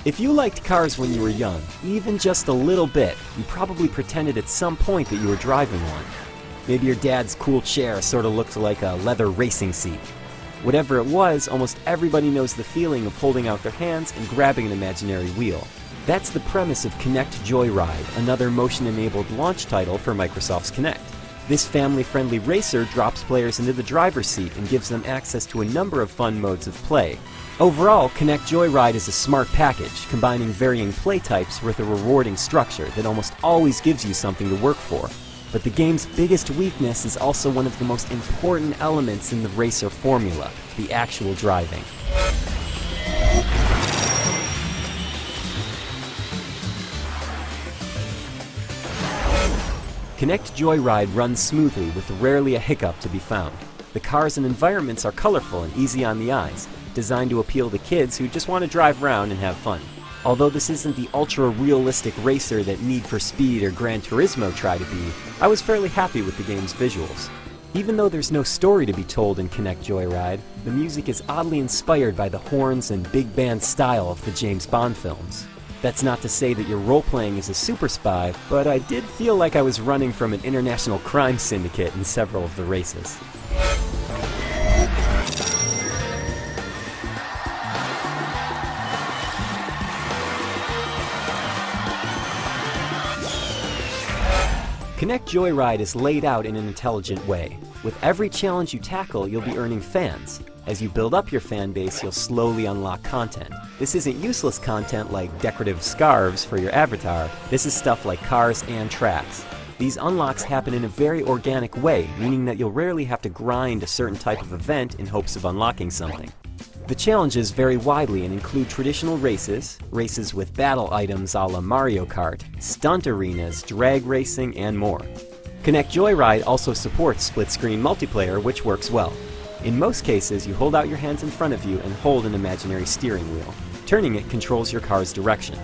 If you liked cars when you were young, even just a little bit, you probably pretended at some point that you were driving one. Maybe your dad's cool chair sort of looked like a leather racing seat. Whatever it was, almost everybody knows the feeling of holding out their hands and grabbing an imaginary wheel. That's the premise of Kinect Joy Ride, another motion-enabled launch title for Microsoft's Kinect. This family-friendly racer drops players into the driver's seat and gives them access to a number of fun modes of play. Overall, Kinect Joy Ride is a smart package, combining varying play types with a rewarding structure that almost always gives you something to work for. But the game's biggest weakness is also one of the most important elements in the racer formula, the actual driving. Kinect Joy Ride runs smoothly with rarely a hiccup to be found. The cars and environments are colorful and easy on the eyes, designed to appeal to kids who just want to drive around and have fun. Although this isn't the ultra-realistic racer that Need for Speed or Gran Turismo try to be, I was fairly happy with the game's visuals. Even though there's no story to be told in Kinect Joy Ride, the music is oddly inspired by the horns and big band style of the James Bond films. That's not to say that you're role-playing as a super spy, but I did feel like I was running from an international crime syndicate in several of the races. Kinect Joy Ride is laid out in an intelligent way. With every challenge you tackle, you'll be earning fans. As you build up your fan base, you'll slowly unlock content. This isn't useless content like decorative scarves for your avatar. This is stuff like cars and tracks. These unlocks happen in a very organic way, meaning that you'll rarely have to grind a certain type of event in hopes of unlocking something. The challenges vary widely and include traditional races, races with battle items a la Mario Kart, stunt arenas, drag racing, and more. Kinect Joy Ride also supports split-screen multiplayer, which works well. In most cases, you hold out your hands in front of you and hold an imaginary steering wheel. Turning it controls your car's direction.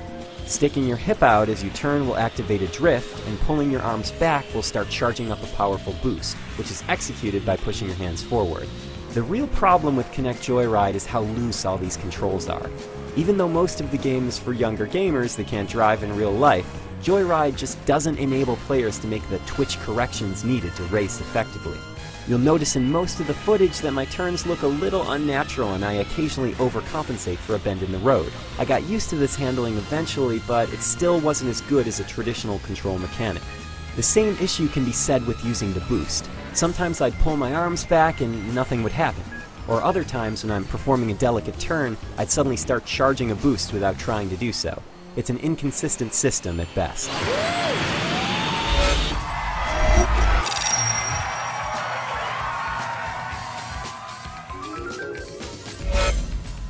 Sticking your hip out as you turn will activate a drift, and pulling your arms back will start charging up a powerful boost, which is executed by pushing your hands forward. The real problem with Kinect Joy Ride is how loose all these controls are. Even though most of the game is for younger gamers that can't drive in real life, Joy Ride just doesn't enable players to make the twitch corrections needed to race effectively. You'll notice in most of the footage that my turns look a little unnatural and I occasionally overcompensate for a bend in the road. I got used to this handling eventually, but it still wasn't as good as a traditional control mechanic. The same issue can be said with using the boost. Sometimes I'd pull my arms back and nothing would happen. Or other times when I'm performing a delicate turn, I'd suddenly start charging a boost without trying to do so. It's an inconsistent system at best.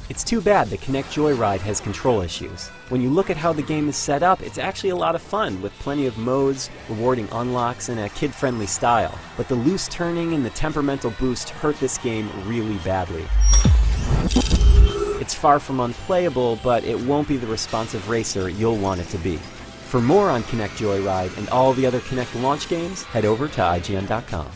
It's too bad that Kinect Joy Ride has control issues. When you look at how the game is set up, it's actually a lot of fun, with plenty of modes, rewarding unlocks, and a kid-friendly style. But the loose turning and the temperamental boost hurt this game really badly. It's far from unplayable, but it won't be the responsive racer you'll want it to be. For more on Kinect Joy Ride and all the other Kinect launch games, head over to IGN.com.